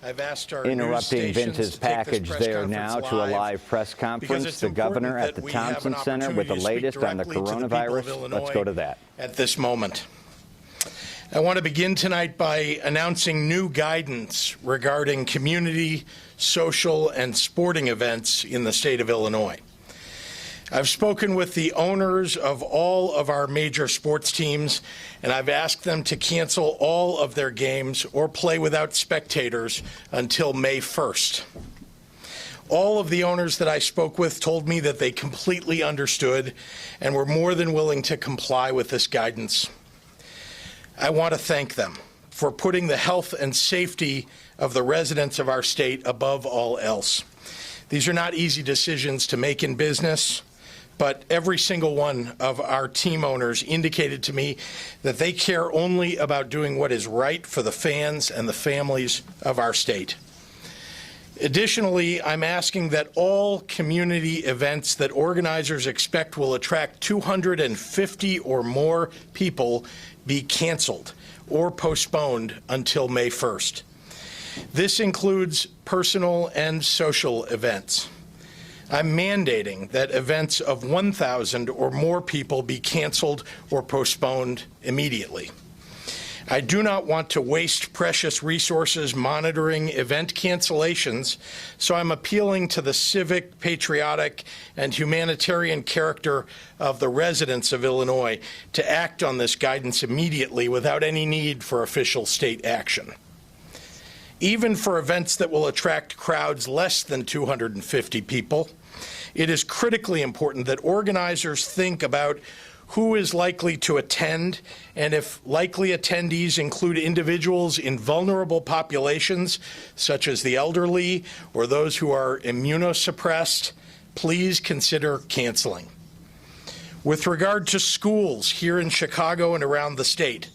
I've asked our Interrupting Vince's package there now to a live press conference. The governor at the Thompson Center with the latest on the coronavirus. Let's go to that. At this moment, I want to begin tonight by announcing new guidance regarding community, social, and sporting events in the state of Illinois. I've spoken with the owners of all of our major sports teams, and I've asked them to cancel all of their games or play without spectators until May 1st. All of the owners that I spoke with told me that they completely understood and were more than willing to comply with this guidance. I want to thank them for putting the health and safety of the residents of our state above all else. These are not easy decisions to make in business, but every single one of our team owners indicated to me that they care only about doing what is right for the fans and the families of our state. Additionally, I'm asking that all community events that organizers expect will attract 250 or more people be canceled or postponed until May 1st. This includes personal and social events. I'm mandating that events of 1,000 or more people be canceled or postponed immediately. I do not want to waste precious resources monitoring event cancellations, so I'm appealing to the civic, patriotic, and humanitarian character of the residents of Illinois to act on this guidance immediately without any need for official state action. Even for events that will attract crowds less than 250 people, it is critically important that organizers think about who is likely to attend, and if likely attendees include individuals in vulnerable populations, such as the elderly or those who are immunosuppressed, please consider canceling. With regard to schools here in Chicago and around the state,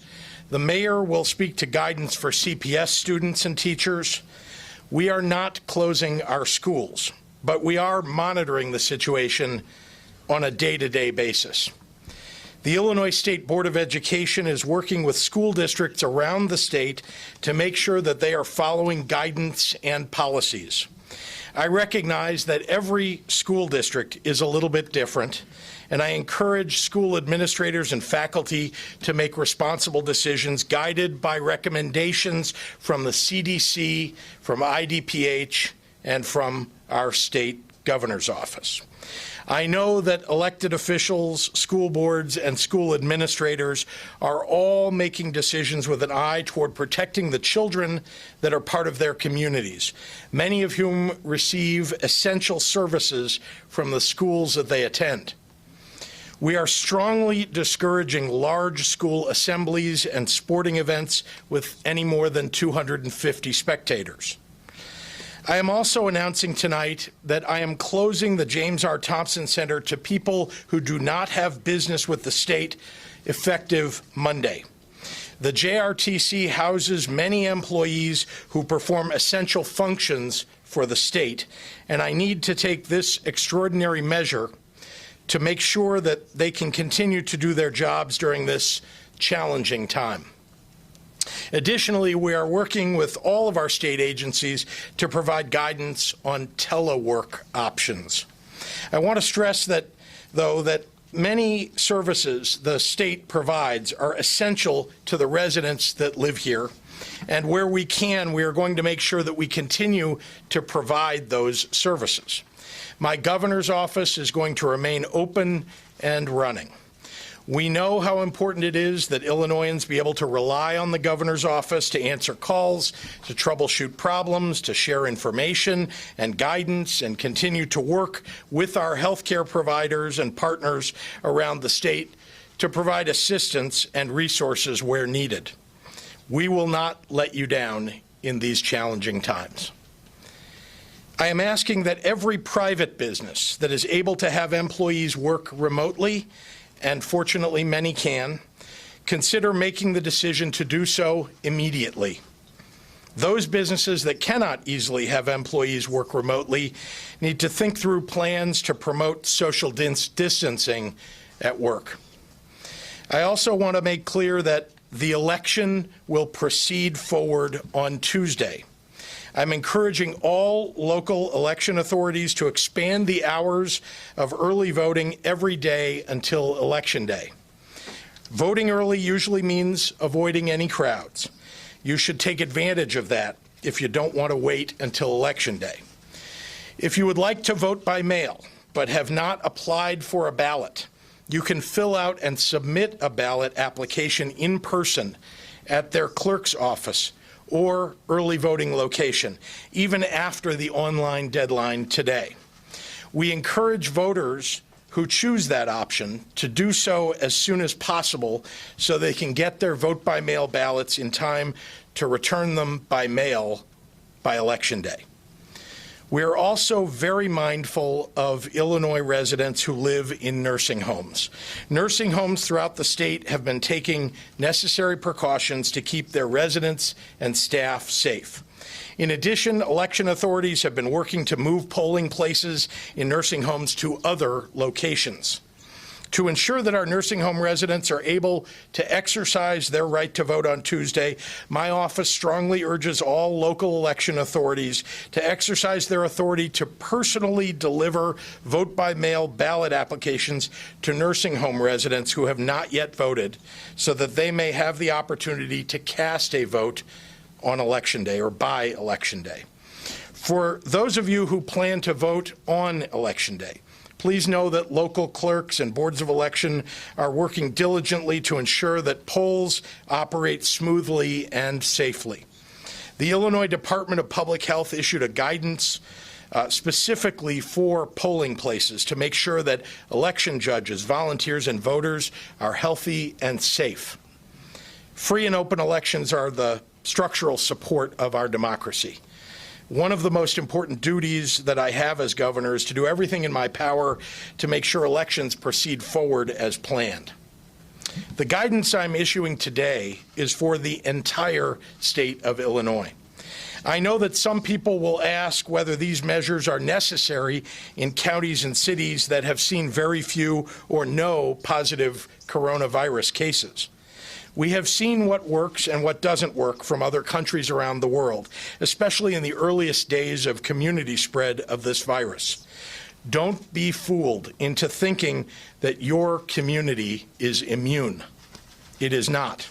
the mayor will speak to guidance for CPS students and teachers. We are not closing our schools, but we are monitoring the situation on a day-to-day basis. The Illinois State Board of Education is working with school districts around the state to make sure that they are following guidance and policies. I recognize that every school district is a little bit different, and I encourage school administrators and faculty to make responsible decisions guided by recommendations from the CDC, from IDPH, and from our state governor's office. I know that elected officials, school boards, and school administrators are all making decisions with an eye toward protecting the children that are part of their communities, many of whom receive essential services from the schools that they attend. We are strongly discouraging large school assemblies and sporting events with any more than 250 spectators. I am also announcing tonight that I am closing the James R. Thompson Center to people who do not have business with the state effective Monday. The JRTC houses many employees who perform essential functions for the state, and I need to take this extraordinary measure to make sure that they can continue to do their jobs during this challenging time. Additionally, we are working with all of our state agencies to provide guidance on telework options. I want to stress that, though, that many services the state provides are essential to the residents that live here, and where we can, we are going to make sure that we continue to provide those services. My governor's office is going to remain open and running. We know how important it is that Illinoisans be able to rely on the governor's office to answer calls, to troubleshoot problems, to share information and guidance, and continue to work with our healthcare providers and partners around the state to provide assistance and resources where needed. We will not let you down in these challenging times. I am asking that every private business that is able to have employees work remotely, and fortunately many can, consider making the decision to do so immediately. Those businesses that cannot easily have employees work remotely need to think through plans to promote social distancing at work. I also want to make clear that the election will proceed forward on Tuesday. I'm encouraging all local election authorities to expand the hours of early voting every day until Election Day. Voting early usually means avoiding any crowds. You should take advantage of that if you don't want to wait until Election Day. If you would like to vote by mail but have not applied for a ballot, you can fill out and submit a ballot application in person at their clerk's office or early voting location, even after the online deadline today. We encourage voters who choose that option to do so as soon as possible so they can get their vote-by-mail ballots in time to return them by mail by Election Day. We are also very mindful of Illinois residents who live in nursing homes. Nursing homes throughout the state have been taking necessary precautions to keep their residents and staff safe. In addition, election authorities have been working to move polling places in nursing homes to other locations. To ensure that our nursing home residents are able to exercise their right to vote on Tuesday, my office strongly urges all local election authorities to exercise their authority to personally deliver vote-by-mail ballot applications to nursing home residents who have not yet voted, so that they may have the opportunity to cast a vote on Election Day or by Election Day. For those of you who plan to vote on Election Day, please know that local clerks and boards of election are working diligently to ensure that polls operate smoothly and safely. The Illinois Department of Public Health issued a guidance specifically for polling places to make sure that election judges, volunteers, and voters are healthy and safe. Free and open elections are the structural support of our democracy. One of the most important duties that I have as governor is to do everything in my power to make sure elections proceed forward as planned. The guidance I'm issuing today is for the entire state of Illinois. I know that some people will ask whether these measures are necessary in counties and cities that have seen very few or no positive coronavirus cases. We have seen what works and what doesn't work from other countries around the world, especially in the earliest days of community spread of this virus. Don't be fooled into thinking that your community is immune. It is not.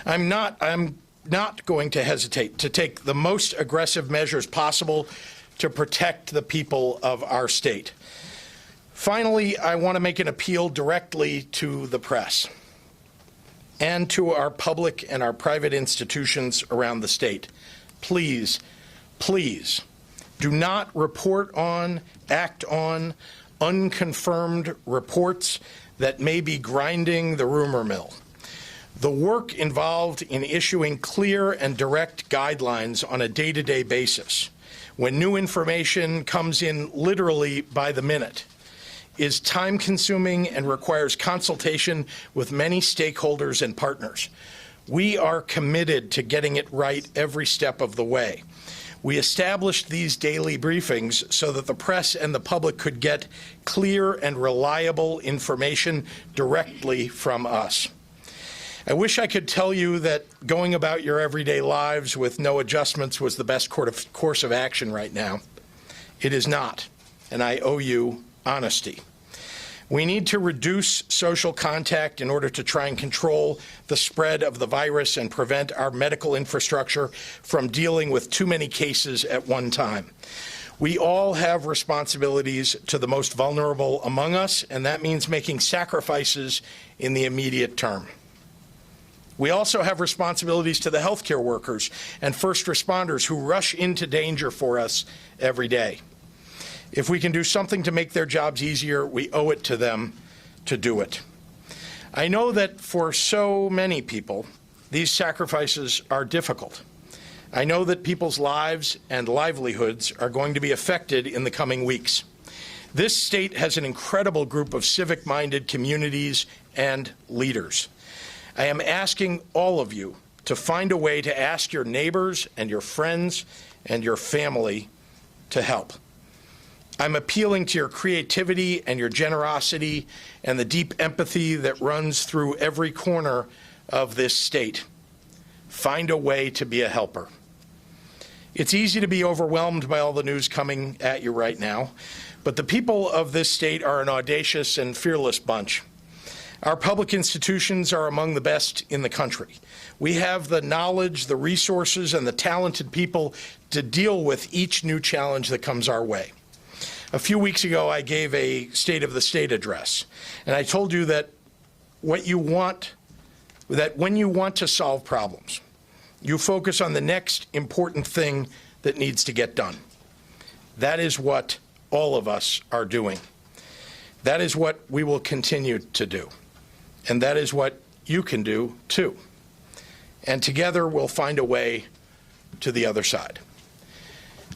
I'm not going to hesitate to take the most aggressive measures possible to protect the people of our state. Finally, I want to make an appeal directly to the press and to our public and our private institutions around the state. Please, please, do not report on, act on unconfirmed reports that may be grinding the rumor mill. The work involved in issuing clear and direct guidelines on a day-to-day basis, when new information comes in literally by the minute, is time-consuming and requires consultation with many stakeholders and partners. We are committed to getting it right every step of the way. We established these daily briefings so that the press and the public could get clear and reliable information directly from us. I wish I could tell you that going about your everyday lives with no adjustments was the best course of action right now. It is not, and I owe you honesty. We need to reduce social contact in order to try and control the spread of the virus and prevent our medical infrastructure from dealing with too many cases at one time. We all have responsibilities to the most vulnerable among us, and that means making sacrifices in the immediate term. We also have responsibilities to the healthcare workers and first responders who rush into danger for us every day. If we can do something to make their jobs easier, we owe it to them to do it. I know that for so many people, these sacrifices are difficult. I know that people's lives and livelihoods are going to be affected in the coming weeks. This state has an incredible group of civic-minded communities and leaders. I am asking all of you to find a way to ask your neighbors and your friends and your family to help. I'm appealing to your creativity and your generosity and the deep empathy that runs through every corner of this state. Find a way to be a helper. It's easy to be overwhelmed by all the news coming at you right now, but the people of this state are an audacious and fearless bunch. Our public institutions are among the best in the country. We have the knowledge, the resources, and the talented people to deal with each new challenge that comes our way. A few weeks ago, I gave a State of the State address, and I told you that when you want to solve problems, you focus on the next important thing that needs to get done. That is what all of us are doing. That is what we will continue to do. And that is what you can do, too. And together, we'll find a way to the other side.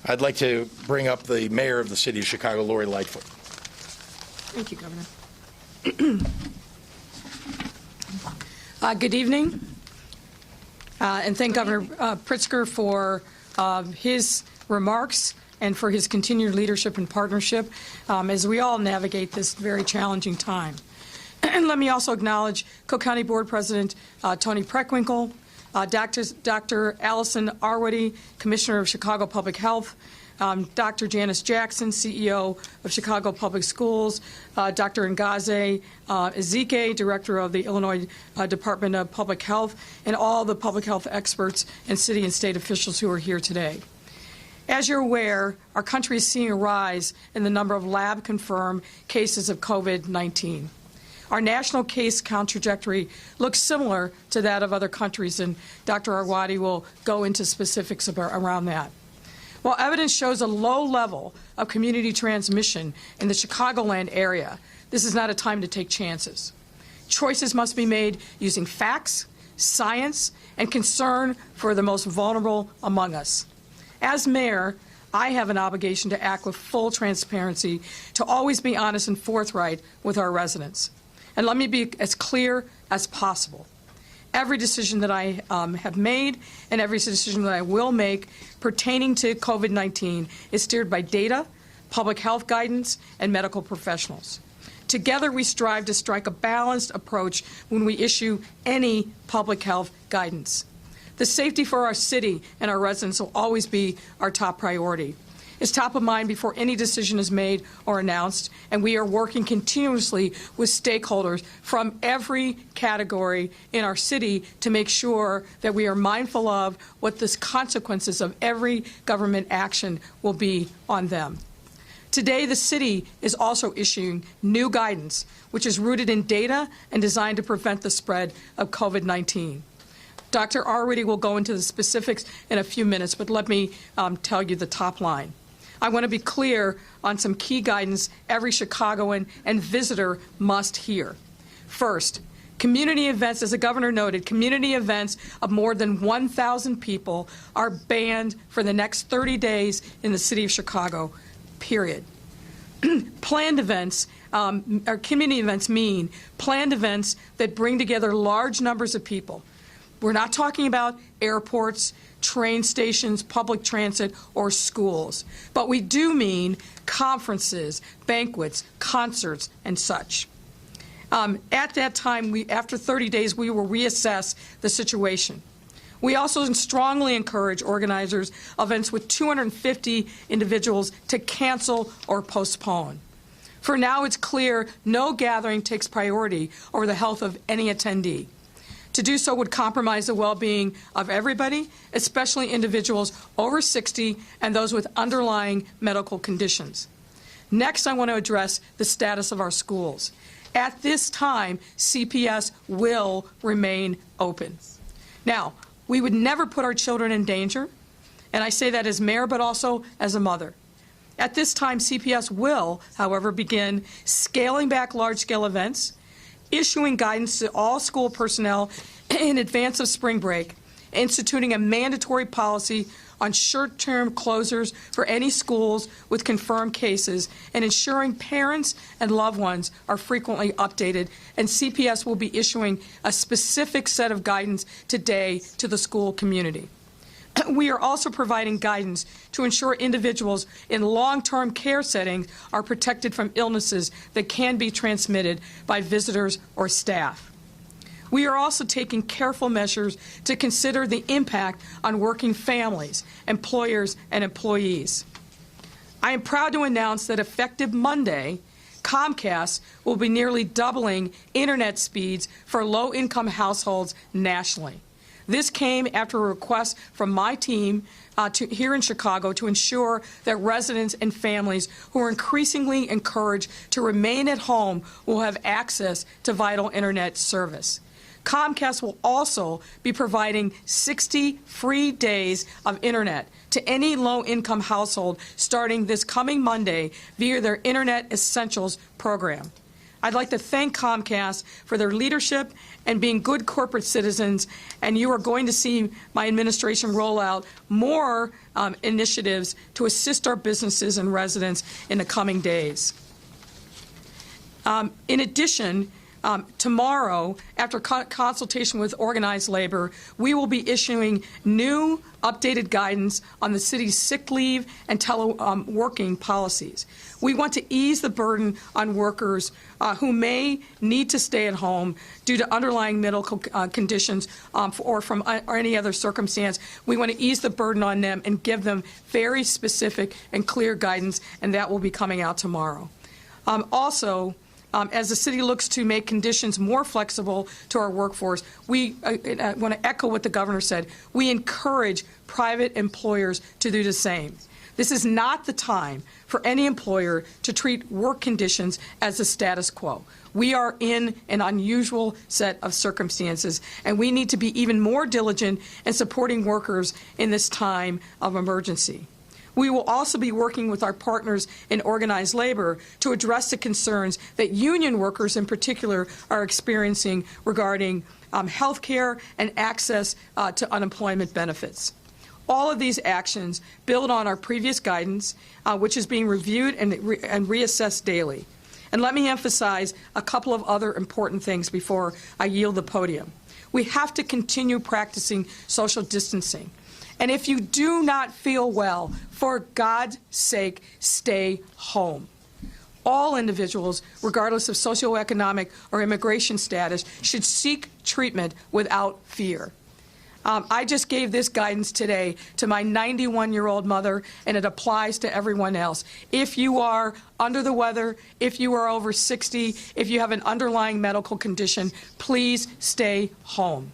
I'd like to bring up the mayor of the city of Chicago, Lori Lightfoot. Thank you, Governor. Good evening, and thank Governor Pritzker for his remarks and for his continued leadership and partnership as we all navigate this very challenging time. And let me also acknowledge Cook County Board President Tony Preckwinkle, Dr. Allison Arwady, Commissioner of Chicago Public Health, Dr. Janice Jackson, CEO of Chicago Public Schools, Dr. Ngaze Ezike, Director of the Illinois Department of Public Health, and all the public health experts and city and state officials who are here today. As you're aware, our country is seeing a rise in the number of lab-confirmed cases of COVID-19. Our national case count trajectory looks similar to that of other countries, and Dr. Arwady will go into specifics around that. While evidence shows a low level of community transmission in the Chicagoland area, this is not a time to take chances. Choices must be made using facts, science, and concern for the most vulnerable among us. As mayor, I have an obligation to act with full transparency, to always be honest and forthright with our residents. And let me be as clear as possible. Every decision that I have made and every decision that I will make pertaining to COVID-19 is steered by data, public health guidance, and medical professionals. Together, we strive to strike a balanced approach when we issue any public health guidance. The safety for our city and our residents will always be our top priority. It's top of mind before any decision is made or announced, and we are working continuously with stakeholders from every category in our city to make sure that we are mindful of what the consequences of every government action will be on them. Today, the city is also issuing new guidance, which is rooted in data and designed to prevent the spread of COVID-19. Dr. Arwady will go into the specifics in a few minutes, but let me tell you the top line. I want to be clear on some key guidance every Chicagoan and visitor must hear. First, community events, as the governor noted, community events of more than 1,000 people are banned for the next 30 days in the city of Chicago, period. Planned events, or community events mean planned events that bring together large numbers of people. We're not talking about airports, train stations, public transit, or schools. But we do mean conferences, banquets, concerts, and such. At that time, after 30 days, we will reassess the situation. We also strongly encourage organizers of events with 250 individuals to cancel or postpone. For now, it's clear no gathering takes priority over the health of any attendee. To do so would compromise the well-being of everybody, especially individuals over 60 and those with underlying medical conditions. Next, I want to address the status of our schools. At this time, CPS will remain open. Now, we would never put our children in danger, and I say that as mayor but also as a mother. At this time, CPS will, however, begin scaling back large-scale events, issuing guidance to all school personnel in advance of spring break, instituting a mandatory policy on short-term closures for any schools with confirmed cases, and ensuring parents and loved ones are frequently updated. And CPS will be issuing a specific set of guidance today to the school community. We are also providing guidance to ensure individuals in long-term care settings are protected from illnesses that can be transmitted by visitors or staff. We are also taking careful measures to consider the impact on working families, employers, and employees. I am proud to announce that effective Monday, Comcast will be nearly doubling internet speeds for low-income households nationally. This came after a request from my team here in Chicago to ensure that residents and families who are increasingly encouraged to remain at home will have access to vital internet service. Comcast will also be providing 60 free days of internet to any low-income household starting this coming Monday via their Internet Essentials program. I'd like to thank Comcast for their leadership and being good corporate citizens, and you are going to see my administration roll out more initiatives to assist our businesses and residents in the coming days. In addition, tomorrow, after consultation with organized labor, we will be issuing new updated guidance on the city's sick leave and teleworking policies. We want to ease the burden on workers who may need to stay at home due to underlying medical conditions or any other circumstance. We want to ease the burden on them and give them very specific and clear guidance, and that will be coming out tomorrow. As the city looks to make conditions more flexible to our workforce, I want to echo what the governor said. We encourage private employers to do the same. This is not the time for any employer to treat work conditions as the status quo. We are in an unusual set of circumstances, and we need to be even more diligent in supporting workers in this time of emergency. We will also be working with our partners in organized labor to address the concerns that union workers in particular are experiencing regarding health care and access to unemployment benefits. All of these actions build on our previous guidance, which is being reviewed and reassessed daily. And let me emphasize a couple of other important things before I yield the podium. We have to continue practicing social distancing. And if you do not feel well, for God's sake, stay home. All individuals, regardless of socioeconomic or immigration status, should seek treatment without fear. I just gave this guidance today to my 91-year-old mother, and it applies to everyone else. If you are under the weather, if you are over 60, if you have an underlying medical condition, please stay home.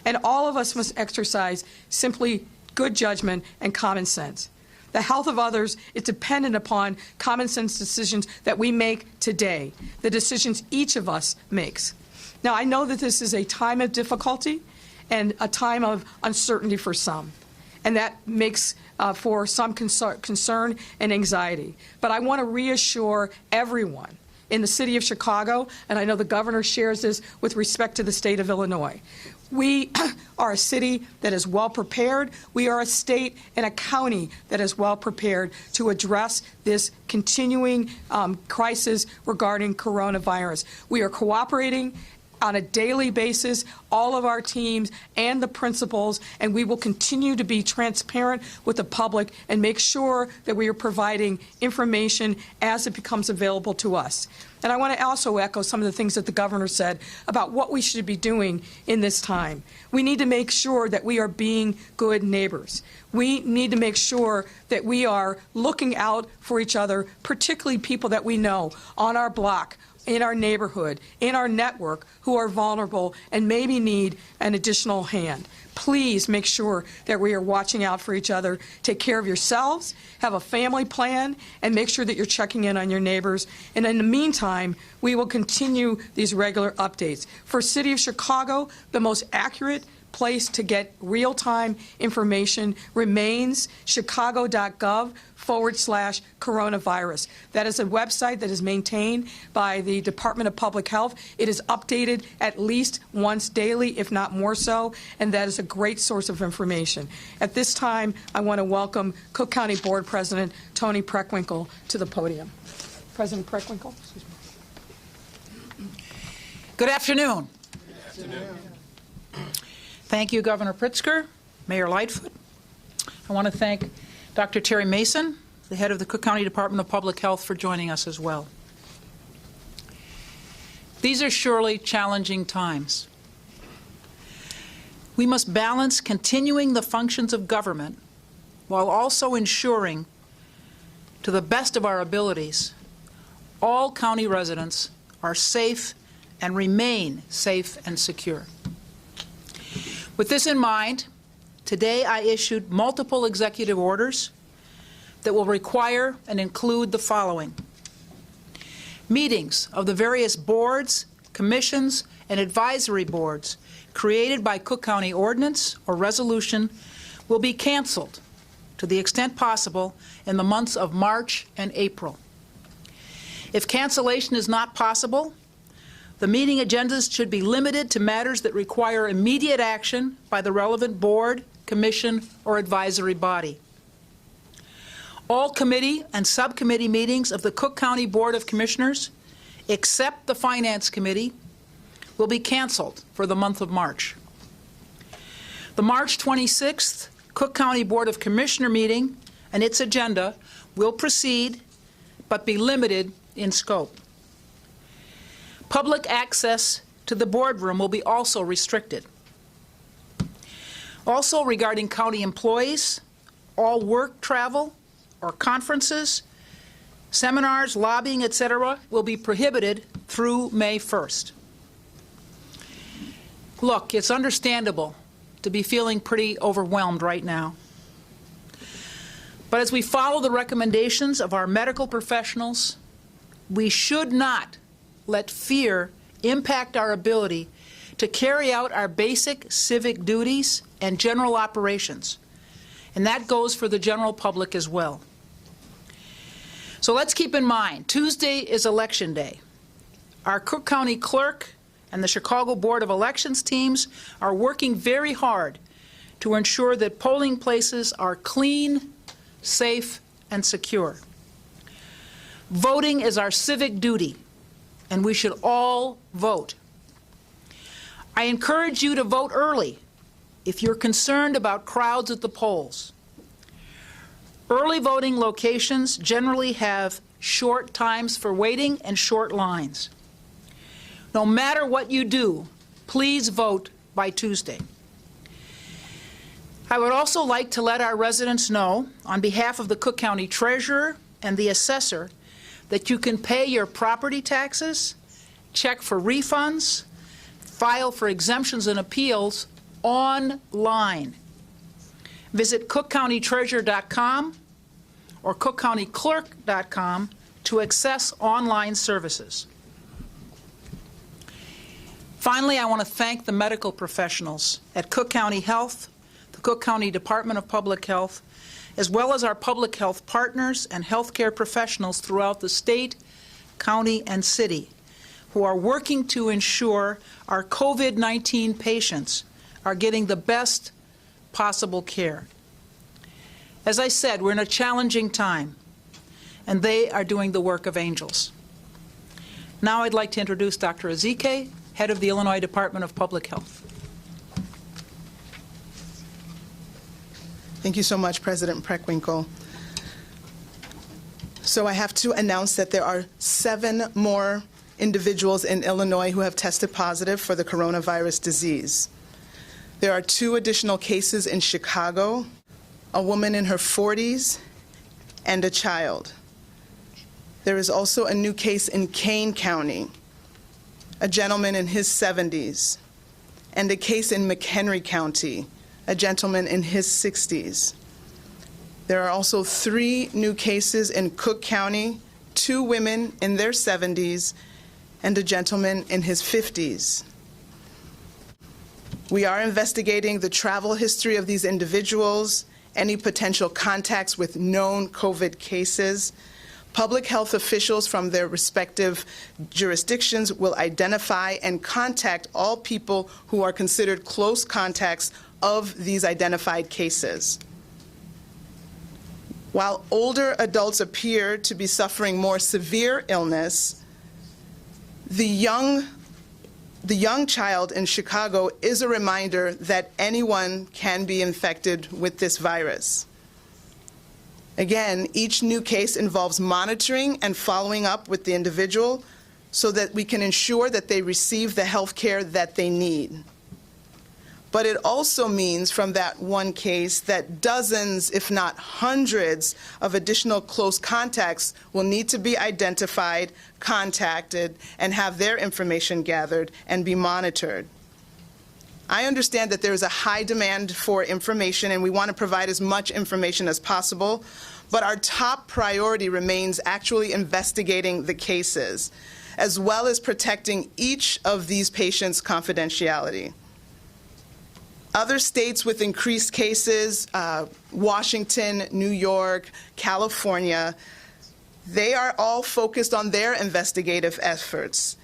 And all of us must exercise simply good judgment and common sense. The health of others is dependent upon common sense decisions that we make today, the decisions each of us makes. Now, I know that this is a time of difficulty and a time of uncertainty for some, and that makes for some concern and anxiety. But I want to reassure everyone in the city of Chicago, and I know the governor shares this with respect to the state of Illinois. We are a city that is well prepared. We are a state and a county that is well prepared to address this continuing crisis regarding coronavirus. We are cooperating on a daily basis, all of our teams and the principals, and we will continue to be transparent with the public and make sure that we are providing information as it becomes available to us. And I want to also echo some of the things that the governor said about what we should be doing in this time. We need to make sure that we are being good neighbors. We need to make sure that we are looking out for each other, particularly people that we know on our block, in our neighborhood, in our network, who are vulnerable and maybe need an additional hand. Please make sure that we are watching out for each other. Take care of yourselves, have a family plan, and make sure that you're checking in on your neighbors. And in the meantime, we will continue these regular updates. For City of Chicago, the most accurate place to get real-time information remains chicago.gov/coronavirus. That is a website that is maintained by the Department of Public Health. It is updated at least once daily, if not more so, and that is a great source of information. At this time, I want to welcome Cook County Board President Tony Preckwinkle to the podium. President Preckwinkle. Excuse me. Good afternoon. Good afternoon. Thank you, Governor Pritzker, Mayor Lightfoot. I want to thank Dr. Terry Mason, the head of the Cook County Department of Public Health, for joining us as well. These are surely challenging times. We must balance continuing the functions of government while also ensuring, to the best of our abilities, all county residents are safe and remain safe and secure. With this in mind, today I issued multiple executive orders that will require and include the following. Meetings of the various boards, commissions, and advisory boards created by Cook County ordinance or resolution will be canceled to the extent possible in the months of March and April. If cancellation is not possible, the meeting agendas should be limited to matters that require immediate action by the relevant board, commission, or advisory body. All committee and subcommittee meetings of the Cook County Board of Commissioners, except the Finance Committee, will be canceled for the month of March. The March 26th Cook County Board of Commissioner meeting and its agenda will proceed but be limited in scope. Public access to the boardroom will be also restricted. Also, regarding county employees, all work travel or conferences, seminars, lobbying, etc., will be prohibited through May 1st. Look, it's understandable to be feeling pretty overwhelmed right now. But as we follow the recommendations of our medical professionals, we should not let fear impact our ability to carry out our basic civic duties and general operations. And that goes for the general public as well. So let's keep in mind, Tuesday is Election Day. Our Cook County Clerk and the Chicago Board of Elections teams are working very hard to ensure that polling places are clean, safe, and secure. Voting is our civic duty, and we should all vote. I encourage you to vote early if you're concerned about crowds at the polls. Early voting locations generally have short times for waiting and short lines. No matter what you do, please vote by Tuesday. I would also like to let our residents know, on behalf of the Cook County Treasurer and the Assessor, that you can pay your property taxes, check for refunds, file for exemptions and appeals online. Visit cookcountytreasurer.com or cookcountyclerk.com to access online services. Finally, I want to thank the medical professionals at Cook County Health, the Cook County Department of Public Health, as well as our public health partners and healthcare professionals throughout the state, county, and city who are working to ensure our COVID-19 patients are getting the best possible care. As I said, we're in a challenging time, and they are doing the work of angels. Now I'd like to introduce Dr. Ezike, head of the Illinois Department of Public Health. Thank you so much, President Preckwinkle. So I have to announce that there are 7 more individuals in Illinois who have tested positive for the coronavirus disease. There are 2 additional cases in Chicago, a woman in her 40s, and a child. There is also a new case in Kane County, a gentleman in his 70s, and a case in McHenry County, a gentleman in his 60s. There are also 3 new cases in Cook County, 2 women in their 70s, and a gentleman in his 50s. We are investigating the travel history of these individuals, any potential contacts with known COVID cases. Public health officials from their respective jurisdictions will identify and contact all people who are considered close contacts of these identified cases. While older adults appear to be suffering more severe illness, the young child in Chicago is a reminder that anyone can be infected with this virus. Again, each new case involves monitoring and following up with the individual so that we can ensure that they receive the health care that they need. But it also means from that one case that dozens, if not hundreds, of additional close contacts will need to be identified, contacted, and have their information gathered and be monitored. I understand that there is a high demand for information, and we want to provide as much information as possible, but our top priority remains actually investigating the cases, as well as protecting each of these patients' confidentiality. Other states with increased cases, Washington, New York, California, they are all focused on their investigative efforts.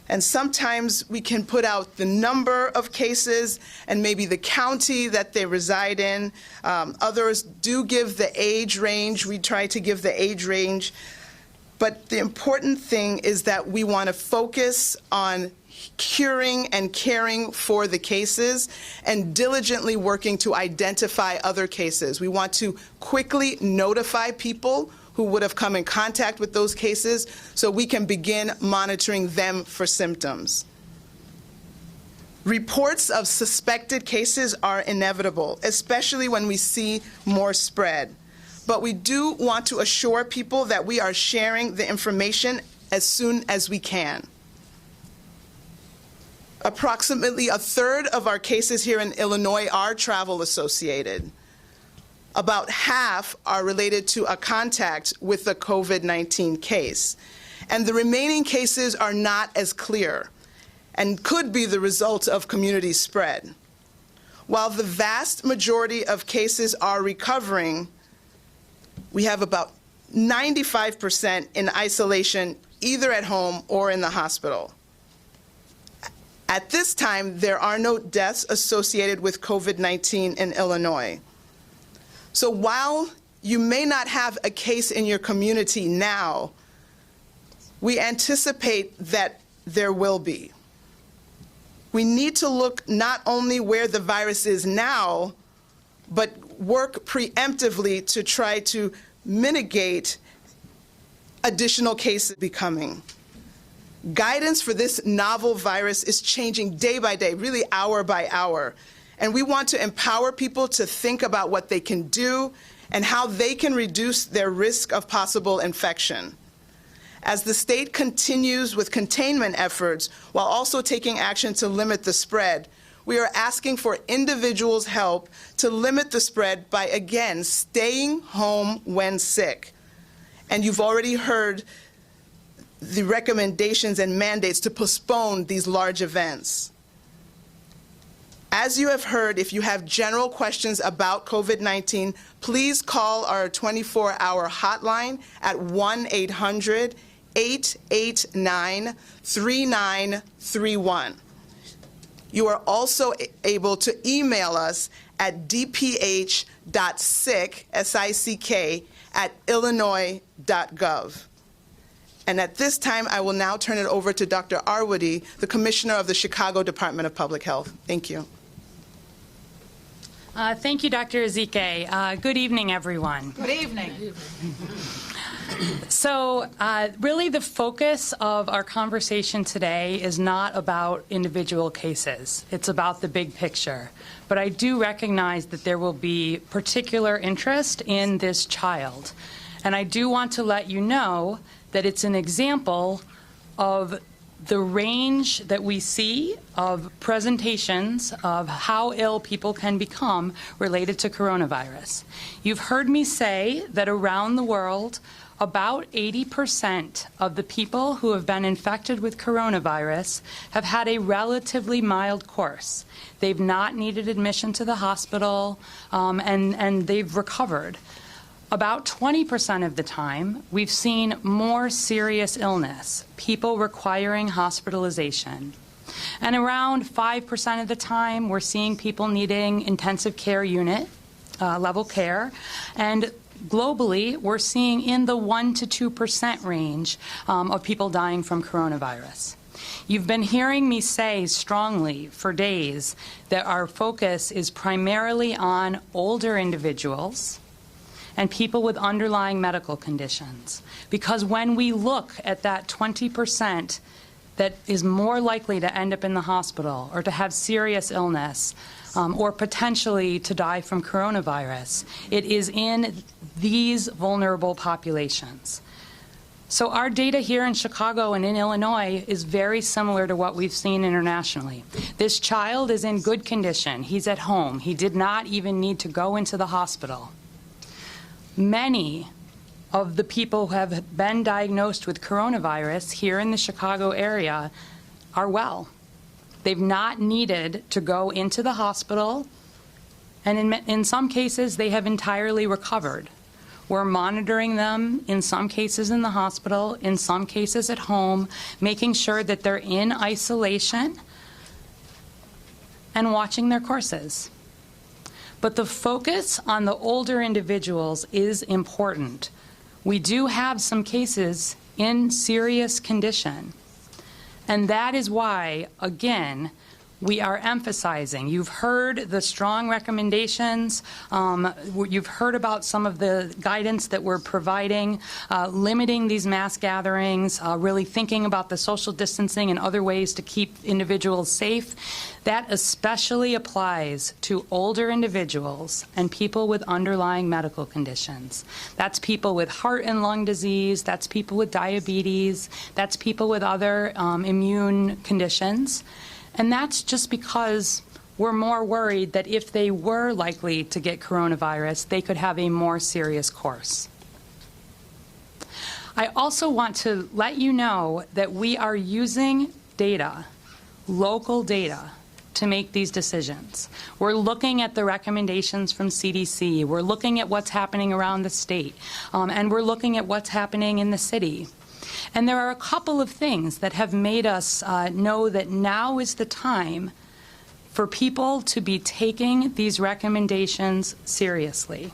And sometimes we can put out the number of cases and maybe the county that they reside in. Others do give the age range. We try to give the age range. But the important thing is that we want to focus on curing and caring for the cases and diligently working to identify other cases. We want to quickly notify people who would have come in contact with those cases so we can begin monitoring them for symptoms. Reports of suspected cases are inevitable, especially when we see more spread. But we do want to assure people that we are sharing the information as soon as we can. Approximately a third of our cases here in Illinois are travel associated. About half are related to a contact with a COVID-19 case. And the remaining cases are not as clear and could be the result of community spread. While the vast majority of cases are recovering, we have about 95% in isolation, either at home or in the hospital. At this time, there are no deaths associated with COVID-19 in Illinois. So while you may not have a case in your community now, we anticipate that there will be. We need to look not only where the virus is now, but work preemptively to try to mitigate additional cases becoming. Guidance for this novel virus is changing day by day, really hour by hour. And we want to empower people to think about what they can do and how they can reduce their risk of possible infection. As the state continues with containment efforts while also taking action to limit the spread, we are asking for individuals' help to limit the spread by, again, staying home when sick. And you've already heard the recommendations and mandates to postpone these large events. As you have heard, if you have general questions about COVID-19, please call our 24-hour hotline at 1-800-889-3931. You are also able to email us at dph.sick@illinois.gov. And at this time, I will now turn it over to Dr. Arwady, the Commissioner of the Chicago Department of Public Health. Thank you. Thank you, Dr. Ezike. Good evening, everyone. Good evening. So really the focus of our conversation today is not about individual cases. It's about the big picture. But I do recognize that there will be particular interest in this child. And I do want to let you know that it's an example of the range that we see of presentations of how ill people can become related to coronavirus. You've heard me say that around the world, about 80% of the people who have been infected with coronavirus have had a relatively mild course. They've not needed admission to the hospital, and they've recovered. About 20% of the time, we've seen more serious illness, people requiring hospitalization. And around 5% of the time, we're seeing people needing intensive care unit level care. And globally, we're seeing in the 1% to 2% range of people dying from coronavirus. You've been hearing me say strongly for days that our focus is primarily on older individuals and people with underlying medical conditions. Because when we look at that 20% that is more likely to end up in the hospital or to have serious illness, or potentially to die from coronavirus. It is in these vulnerable populations. So our data here in Chicago and in Illinois is very similar to what we've seen internationally. This child is in good condition. He's at home. He did not even need to go into the hospital. Many of the people who have been diagnosed with coronavirus here in the Chicago area are well. They've not needed to go into the hospital, and in some cases, they have entirely recovered. We're monitoring them, in some cases in the hospital, in some cases at home, making sure that they're in isolation and watching their courses. But the focus on the older individuals is important. We do have some cases in serious condition, and that is why, again, we are emphasizing. You've heard the strong recommendations. You've heard about some of the guidance that we're providing, limiting these mass gatherings, really thinking about the social distancing and other ways to keep individuals safe. That especially applies to older individuals and people with underlying medical conditions. That's people with heart and lung disease. That's people with diabetes. That's people with other immune conditions. And that's just because we're more worried that if they were likely to get coronavirus, they could have a more serious course. I also want to let you know that we are using data, local data, to make these decisions. We're looking at the recommendations from CDC. We're looking at what's happening around the state. And we're looking at what's happening in the city. And there are a couple of things that have made us know that now is the time for people to be taking these recommendations seriously.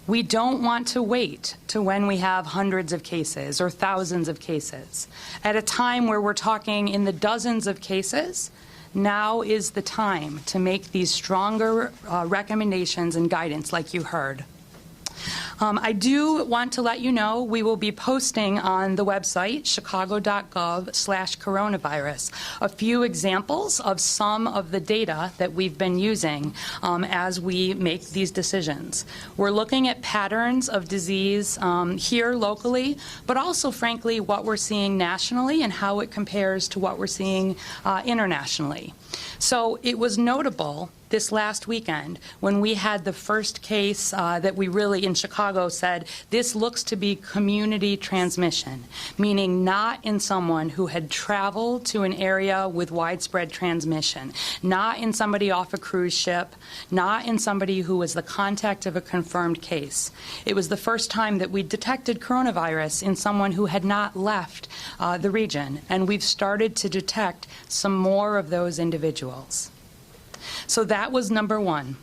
We don't want to wait to when we have hundreds of cases or thousands of cases. At a time where we're talking in the dozens of cases, now is the time to make these stronger recommendations and guidance like you heard. I do want to let you know we will be posting on the website, chicago.gov/coronavirus, a few examples of some of the data that we've been using as we make these decisions. We're looking at patterns of disease here locally, but also, frankly, what we're seeing nationally and how it compares to what we're seeing internationally. So it was notable this last weekend when we had the first case that we really in Chicago said this looks to be community transmission, meaning not in someone who had traveled to an area with widespread transmission, not in somebody off a cruise ship, not in somebody who was the contact of a confirmed case. It was the first time that we detected coronavirus in someone who had not left the region, and we've started to detect some more of those individuals. So that was number one.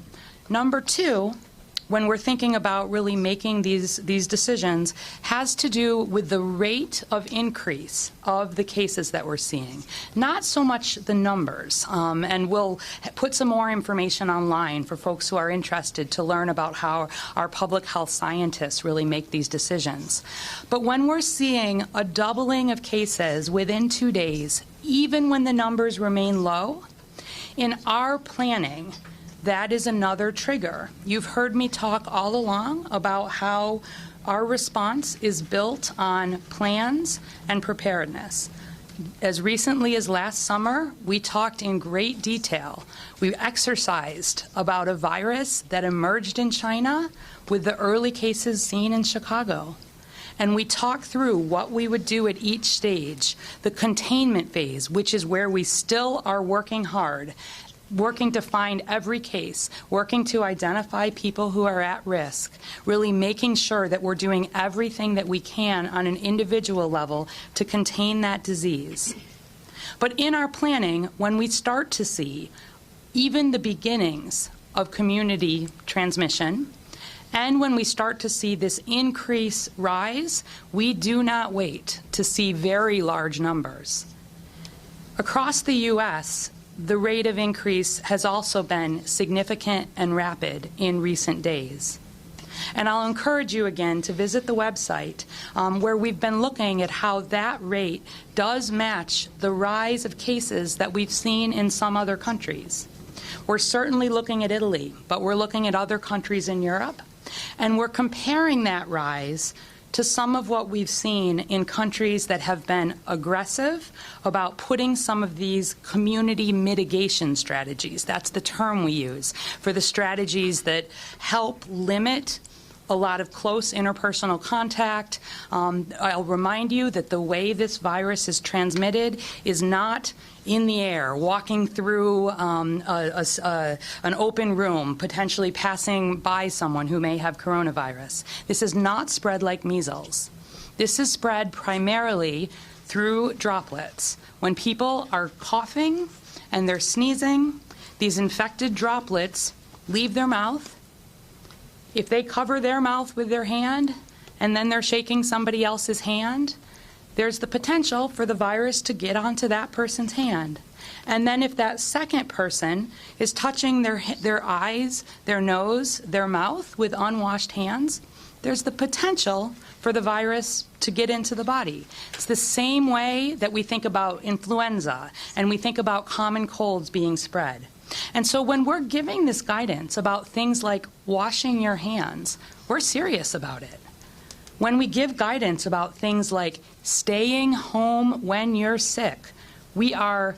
Number two, when we're thinking about really making these decisions, has to do with the rate of increase of the cases that we're seeing. Not so much the numbers, and we'll put some more information online for folks who are interested to learn about how our public health scientists really make these decisions. But when we're seeing a doubling of cases within 2 days, even when the numbers remain low, in our planning, that is another trigger. You've heard me talk all along about how our response is built on plans and preparedness. As recently as last summer, we talked in great detail. We exercised about a virus that emerged in China with the early cases seen in Chicago. And we talked through what we would do at each stage, the containment phase, which is where we still are working hard, working to find every case, working to identify people who are at risk, really making sure that we're doing everything that we can on an individual level to contain that disease. But in our planning, when we start to see even the beginnings of community transmission, and when we start to see this increase rise, we do not wait to see very large numbers. Across the U.S., the rate of increase has also been significant and rapid in recent days. And I'll encourage you again to visit the website where we've been looking at how that rate does match the rise of cases that we've seen in some other countries. We're certainly looking at Italy, but we're looking at other countries in Europe, and we're comparing that rise to some of what we've seen in countries that have been aggressive about putting some of these community mitigation strategies. That's the term we use for the strategies that help limit a lot of close interpersonal contact. I'll remind you that the way this virus is transmitted is not in the air, walking through an open room, potentially passing by someone who may have coronavirus. This is not spread like measles. This is spread primarily through droplets. When people are coughing and they're sneezing, these infected droplets leave their mouth. If they cover their mouth with their hand and then they're shaking somebody else's hand, there's the potential for the virus to get onto that person's hand. And then if that second person is touching their eyes, their nose, their mouth with unwashed hands, there's the potential for the virus to get into the body. It's the same way that we think about influenza and we think about common colds being spread. And so when we're giving this guidance about things like washing your hands, we're serious about it. When we give guidance about things like staying home when you're sick, we are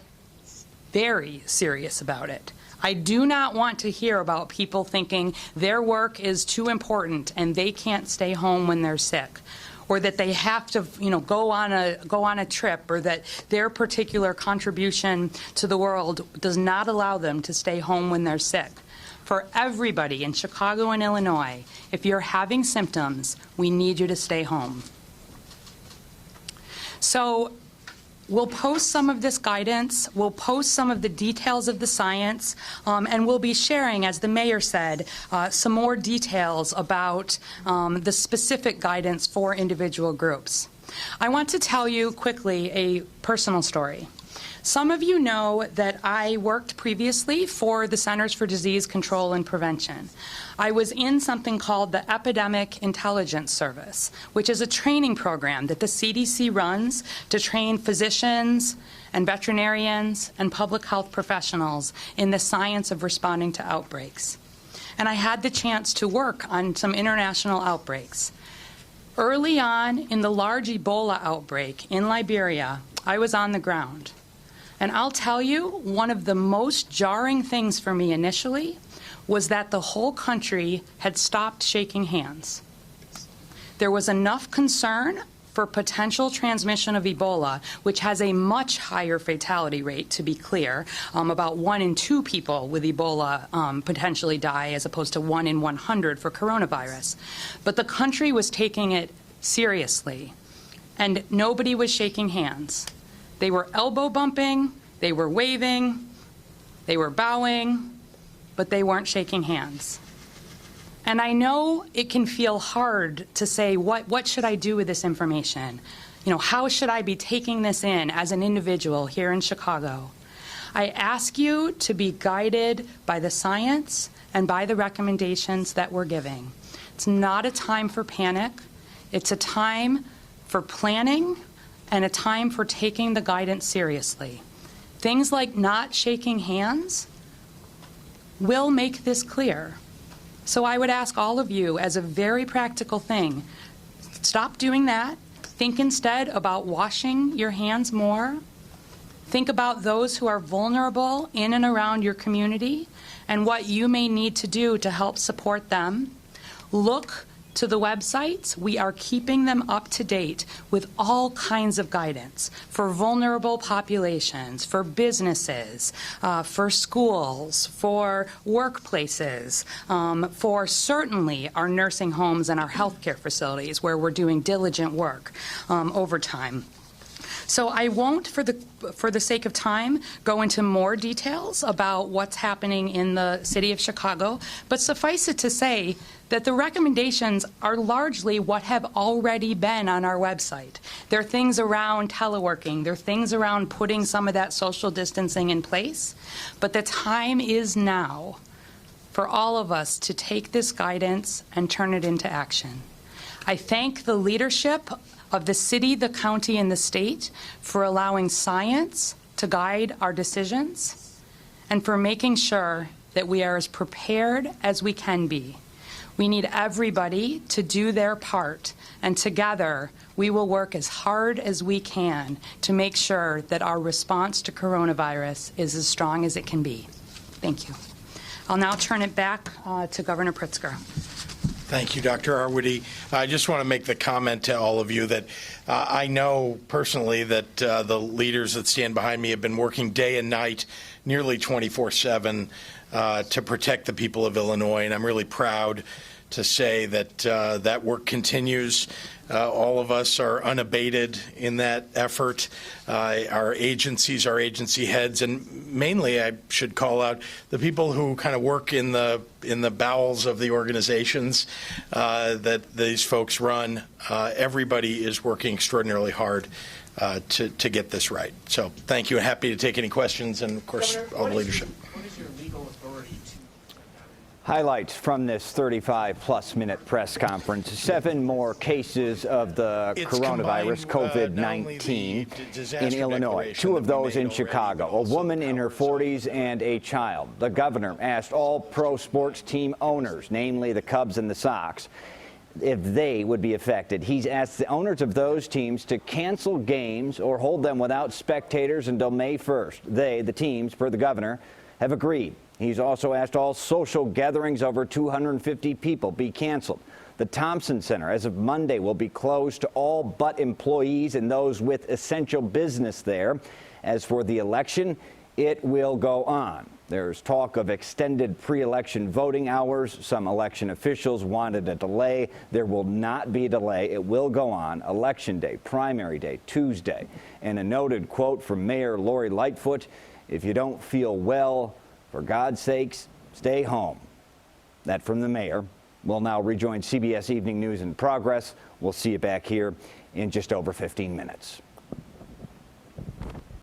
very serious about it. I do not want to hear about people thinking their work is too important and they can't stay home when they're sick, or that they have to, go on a trip, or that their particular contribution to the world does not allow them to stay home when they're sick. For everybody in Chicago and Illinois, if you're having symptoms, we need you to stay home. So we'll post some of this guidance, we'll post some of the details of the science, and we'll be sharing, as the mayor said, some more details about the specific guidance for individual groups. I want to tell you quickly a personal story. Some of you know that I worked previously for the Centers for Disease Control and Prevention. I was in something called the Epidemic Intelligence Service, which is a training program that the CDC runs to train physicians and veterinarians and public health professionals in the science of responding to outbreaks. And I had the chance to work on some international outbreaks. Early on in the large Ebola outbreak in Liberia, I was on the ground. And I'll tell you, one of the most jarring things for me initially was that the whole country had stopped shaking hands. There was enough concern for potential transmission of Ebola, which has a much higher fatality rate, to be clear. About 1 in 2 people with Ebola potentially die, as opposed to 1 in 100 for coronavirus. But the country was taking it seriously, and nobody was shaking hands. They were elbow bumping, they were waving, they were bowing, but they weren't shaking hands. And I know it can feel hard to say, what should I do with this information? How should I be taking this in as an individual here in Chicago? I ask you to be guided by the science and by the recommendations that we're giving. It's not a time for panic. It's a time for planning and a time for taking the guidance seriously. Things like not shaking hands will make this clear. So I would ask all of you, as a very practical thing, stop doing that. Think instead about washing your hands more. Think about those who are vulnerable in and around your community and what you may need to do to help support them. Look to the websites. We are keeping them up to date with all kinds of guidance for vulnerable populations, for businesses, for schools, for workplaces, for certainly our nursing homes and our healthcare facilities where we're doing diligent work over time. So I won't, for the sake of time, go into more details about what's happening in the city of Chicago, but suffice it to say that the recommendations are largely what have already been on our website. There are things around teleworking, there are things around putting some of that social distancing in place, but the time is now for all of us to take this guidance and turn it into action. I thank the leadership of the city, the county, and the state for allowing science to guide our decisions. and for making sure that we are as prepared as we can be. We need everybody to do their part, and together we will work as hard as we can to make sure that our response to coronavirus is as strong as it can be. Thank you. I'll now turn it back to Governor Pritzker. Thank you, Dr. Arwady. I just want to make the comment to all of you that I know personally that the leaders that stand behind me have been working day and night, nearly 24/7, to protect the people of Illinois, and I'm really proud to say that that work continues. All of us are unabated in that effort. Our agencies, our agency heads, and mainly I should call out the people who kind of work in the bowels of the organizations that these folks run. Everybody is working extraordinarily hard to get this right. So thank you, and happy to take any questions, and of course, Governor, all the leadership. What is your legal authority to? Highlights from this 35-plus minute press conference. 7 more cases of the coronavirus, COVID-19, in Illinois. 2 of those in Chicago. A woman in her 40s and a child. The governor asked all pro sports team owners, namely the Cubs and the Sox, if they would be affected. He's asked the owners of those teams to cancel games or hold them without spectators until May 1st. They, the teams, per the governor, have agreed. He's also asked all social gatherings over 250 people be canceled. The Thompson Center, as of Monday, will be closed to all but employees and those with essential business there. As for the election, it will go on. There's talk of extended pre-election voting hours. Some election officials wanted a delay. There will not be a delay. It will go on. Election day, primary day, Tuesday. And a noted quote from Mayor Lori Lightfoot, "If you don't feel well, for God's sakes, stay home." That from the mayor. We'll now rejoin CBS Evening News in Progress. We'll see you back here in just over 15 minutes.